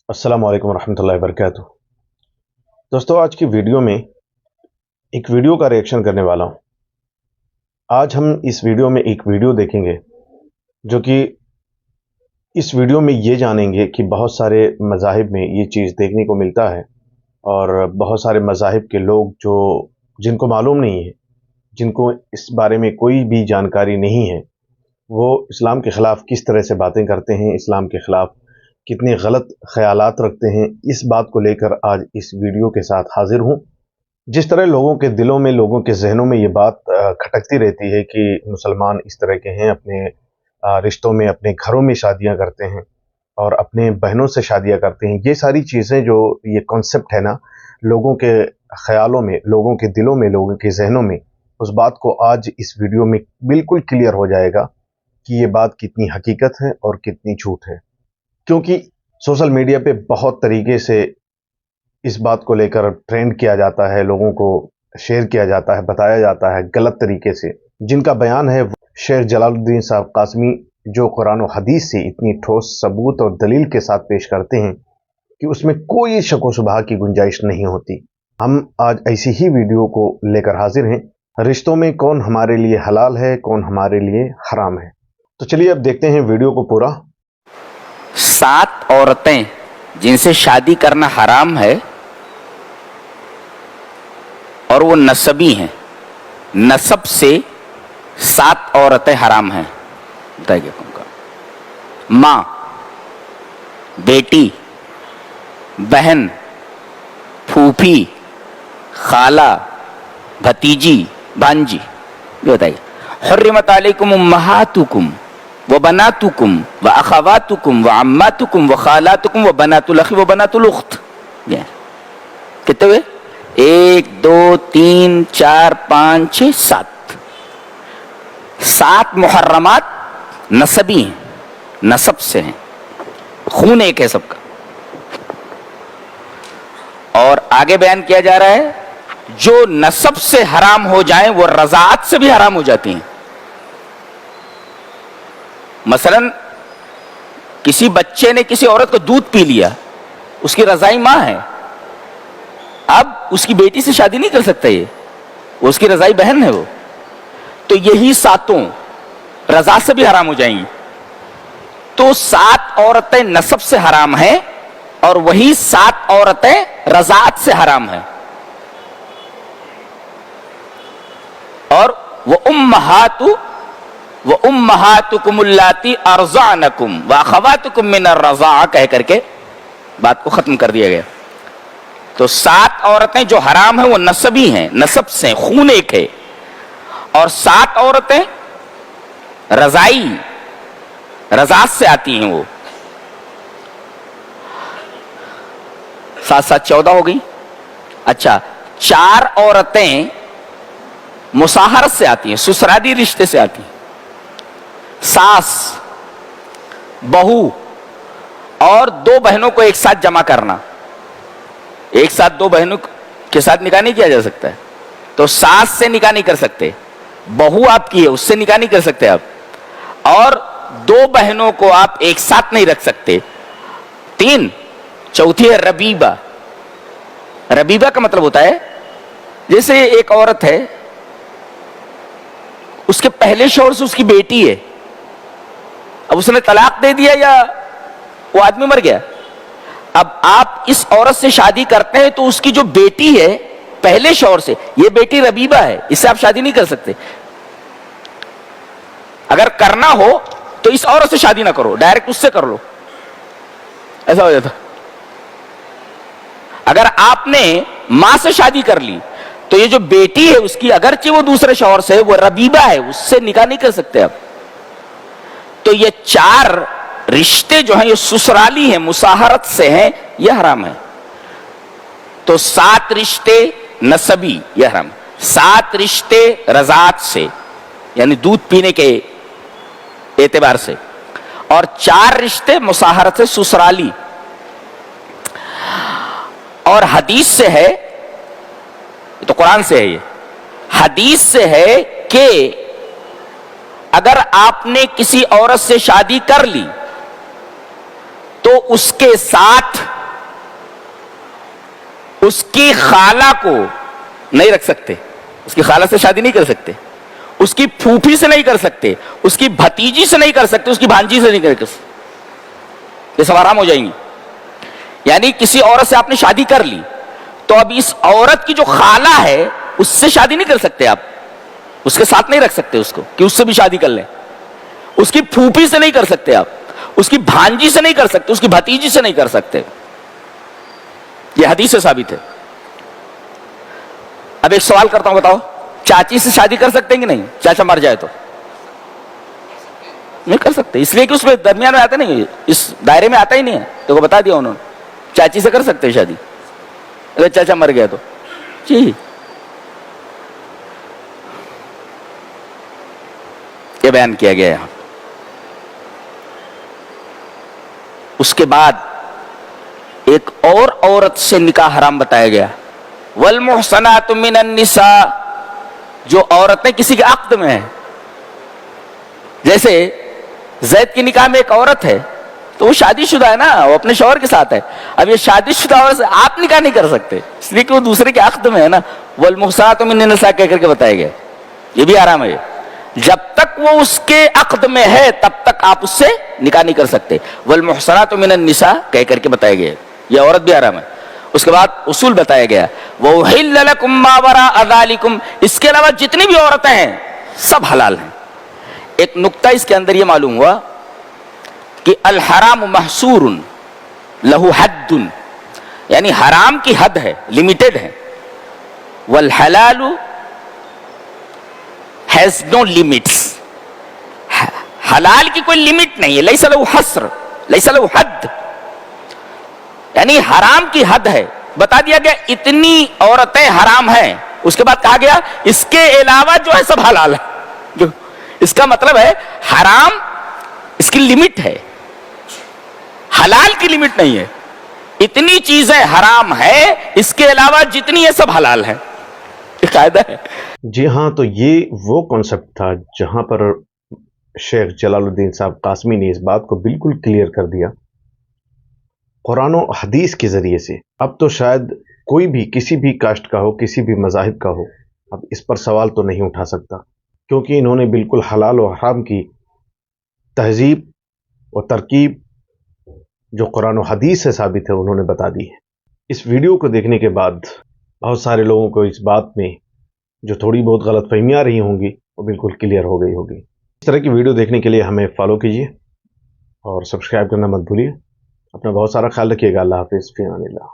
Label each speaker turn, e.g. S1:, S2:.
S1: अस्सलाम वालेकुम रहमतुल्लाहि वबरकातुह। दोस्तों, आज की वीडियो में एक वीडियो का रिएक्शन करने वाला हूँ। आज हम इस वीडियो में एक वीडियो देखेंगे जो कि इस वीडियो में ये जानेंगे कि बहुत सारे मज़ाहिब में ये चीज़ देखने को मिलता है और बहुत सारे मज़ाहिब के लोग जिनको मालूम नहीं है, जिनको इस बारे में कोई भी जानकारी नहीं है, वो इस्लाम के ख़िलाफ़ किस तरह से बातें करते हैं, इस्लाम के ख़िलाफ़ कितने गलत ख़यालात रखते हैं। इस बात को लेकर आज इस वीडियो के साथ हाजिर हूँ। जिस तरह लोगों के दिलों में, लोगों के जहनों में ये बात खटकती रहती है कि मुसलमान इस तरह के हैं, अपने रिश्तों में, अपने घरों में शादियां करते हैं और अपने बहनों से शादियां करते हैं। ये सारी चीज़ें, जो ये कॉन्सेप्ट है ना, लोगों के ख्यालों में, लोगों के दिलों में, लोगों के जहनों में, उस बात को आज इस वीडियो में बिल्कुल क्लियर हो जाएगा कि ये बात कितनी हकीकत है और कितनी झूठ है। क्योंकि सोशल मीडिया पे बहुत तरीके से इस बात को लेकर ट्रेंड किया जाता है, लोगों को शेयर किया जाता है, बताया जाता है गलत तरीके से। जिनका बयान है शेख जलालुद्दीन साहब कासमी, जो कुरान और हदीस से इतनी ठोस सबूत और दलील के साथ पेश करते हैं कि उसमें कोई शक व शुबहा की गुंजाइश नहीं होती। हम आज ऐसी ही वीडियो को लेकर हाजिर हैं। रिश्तों में कौन हमारे लिए हलाल है, कौन हमारे लिए हराम है। तो चलिए अब देखते हैं वीडियो को पूरा।
S2: 7 औरतें जिनसे शादी करना हराम है और वो नसबी हैं, नसब से 7 औरतें हराम हैं। बताइए कौन कौन? माँ, बेटी, बहन, फूफी, खाला, भतीजी, भांजी। बताइए। हुर्रिमत अलैकुम उम्महातुकुम व बनातुकुम व अखवातुकुम व अम्मातुकुम व खालातुकुम व बनातुल अखी व बनातुल उख्त। कितने हुए? 1 2 3 4 5 6 7 मुहर्रमात नसबी हैं, नसब से हैं, खून एक है सबका। और आगे बयान किया जा रहा है जो नसब से हराम हो जाएं वो रज़ाअत से भी हराम हो जाती हैं। मसलन किसी बच्चे ने किसी औरत को दूध पी लिया, उसकी रज़ाई माँ है, अब उसकी बेटी से शादी नहीं कर सकता, ये उसकी रज़ाई बहन है वो। तो यही 7 रज़ा से भी हराम हो जाएंगी। तो 7 औरतें नसब से हराम हैं और वही 7 औरतें रज़ात से हराम हैं। और वो उम्महातुकुम अल्लाती अरज़अनकुम व अखवातुकुम मिनर रज़ा कह करके बात को खत्म कर दिया गया। तो 7 औरतें जो हराम हैं वो नसबी हैं, नसब से, खून एक है। और 7 औरतें रज़ात से आती हैं। वो 7 7 14 हो गई। अच्छा, 4 औरतें मुसाहरत से आती हैं, ससुराली रिश्ते से आती हैं। सास, बहू और 2 बहनों को एक साथ जमा करना। एक साथ 2 बहनों के साथ निकाह नहीं किया जा सकता है। तो सास से निकाह नहीं कर सकते, बहू आपकी है उससे निकाह नहीं कर सकते आप, और 2 बहनों को आप एक साथ नहीं रख सकते। 3, चौथी है रबीबा। रबीबा का मतलब होता है जैसे एक औरत है, उसके पहले शौहर से उसकी बेटी है, अब उसने तलाक दे दिया या वो आदमी मर गया, अब आप इस औरत से शादी करते हैं तो उसकी जो बेटी है पहले शौहर से, ये बेटी रबीबा है, इससे आप शादी नहीं कर सकते। अगर करना हो तो इस औरत से शादी ना करो, डायरेक्ट उससे कर लो, ऐसा हो जाता। अगर आपने मां से शादी कर ली तो ये जो बेटी है उसकी, अगरचे वो दूसरे शौहर से, वो रबीबा है, उससे निकाह नहीं कर सकते आप। तो ये 4 रिश्ते जो हैं ये ससुराली हैं, मुसाहरत से हैं, ये हराम है। तो 7 रिश्ते नसबी, ये हराम। 7 रिश्ते रज़ात से, यानी दूध पीने के एतबार से, और 4 रिश्ते मुसाहरत से, ससुराली। और हदीस से है, तो कुरान से है, ये हदीस से है कि अगर आपने किसी औरत से शादी कर ली तो उसके साथ اس کی خالہ کو نہیں رکھ سکتے، اس کی خالہ سے شادی نہیں کر سکتے، اس کی پھوپھی سے نہیں کر سکتے، اس کی بھتیجی سے نہیں کر سکتے، اس کی بھانجی سے نہیں کر سکتے، یہ سب حرام ہو جائیں گی۔ یعنی کسی عورت سے آپ نے شادی کر لی تو اب اس عورت کی جو خالہ ہے اس سے شادی نہیں کر سکتے آپ، اس کے ساتھ نہیں رکھ سکتے اس کو کہ اس سے بھی شادی کر لیں، اس کی پھوپھی سے نہیں کر سکتے آپ، اس کی بھانجی سے نہیں کر سکتے، اس کی بھتیجی سے نہیں کر سکتے، یہ حدیث سے ثابت ہے۔ اب ایک سوال کرتا ہوں، بتاؤ چاچی سے شادی کر سکتے ہیں کہ نہیں؟ چاچا مر جائے تو نہیں کر سکتے، اس لیے کہ اس میں درمیان میں آتا نہیں، اس دائرے میں آتا ہی نہیں ہے، تو کو بتا دیا انہوں نے۔ چاچی سے کر سکتے ہیں شادی اگر چاچا مر گیا تو، جی یہ بیان کیا گیا یہاں۔ اس کے بعد ایک اور عورت سے نکاح حرام بتایا گیا، والمحصنات من النساء، جو عورتیں کسی کے عقد میں ہیں، جیسے زید کی نکاح میں ایک عورت ہے تو وہ شادی شدہ ہے نا، وہ اپنے شوہر کے ساتھ ہے، اب یہ شادی شدہ عورت سے آپ نکاح نہیں کر سکتے اس لیے کہ وہ دوسرے کے عقد میں ہے نا، والمحصنات من النساء کہہ کر کے بتایا گیا، یہ بھی حرام ہے، جب تک وہ اس کے عقد میں ہے تب تک آپ اس سے نکاح نہیں کر سکتے، والمحصنات من النساء کہہ کر کے بتایا گیا، یہ عورت بھی حرام ہے۔ اس کے بعد اصول بتایا گیا، وَأُحِلَّ لَكُم مَّا وَرَاءَ ذَلِكُم، اس کے علاوہ جتنی بھی عورتیں ہیں سب حلال ہیں۔ ایک نقطہ اس کے اندر یہ معلوم ہوا کہ الحرام محصور لہو حد، یعنی حرام کی حد ہے، لمیٹڈ ہے، والحلال ہیز نو لمٹس، حلال کی کوئی لمٹ نہیں ہے، لیس لہو حصر، لیس لہو حد، یعنی حرام کی حد ہے، بتا دیا گیا اتنی عورتیں حرام ہیں، اس کے بعد کہا گیا اس کے علاوہ جو ہے سب حلال ہے، جو اس کا مطلب ہے حرام اس کی لمٹ ہے، حلال کی لمٹ نہیں ہے، اتنی چیزیں حرام ہے، اس کے علاوہ جتنی ہے سب حلال ہے، یہ قاعدہ ہے۔
S1: جی ہاں، تو یہ وہ کانسیپٹ تھا جہاں پر شیخ جلال الدین صاحب قاسمی نے اس بات کو بالکل کلیئر کر دیا قرآن و حدیث کے ذریعے سے۔ اب تو شاید کوئی بھی کسی بھی کاسٹ کا ہو، کسی بھی مذاہب کا ہو، اب اس پر سوال تو نہیں اٹھا سکتا، کیونکہ انہوں نے بالکل حلال و حرام کی تہذیب و ترکیب جو قرآن و حدیث سے ثابت ہے انہوں نے بتا دی ہے۔ اس ویڈیو کو دیکھنے کے بعد بہت سارے لوگوں کو اس بات میں جو تھوڑی بہت غلط فہمیاں رہی ہوں گی وہ بالکل کلیئر ہو گئی ہوگی۔ اس طرح کی ویڈیو دیکھنے کے لیے ہمیں فالو کیجیے اور سبسکرائب کرنا مت بھولیے۔ اپنا بہت سارا خیال رکھیے گا۔ اللہ حافظ، فی امان اللہ۔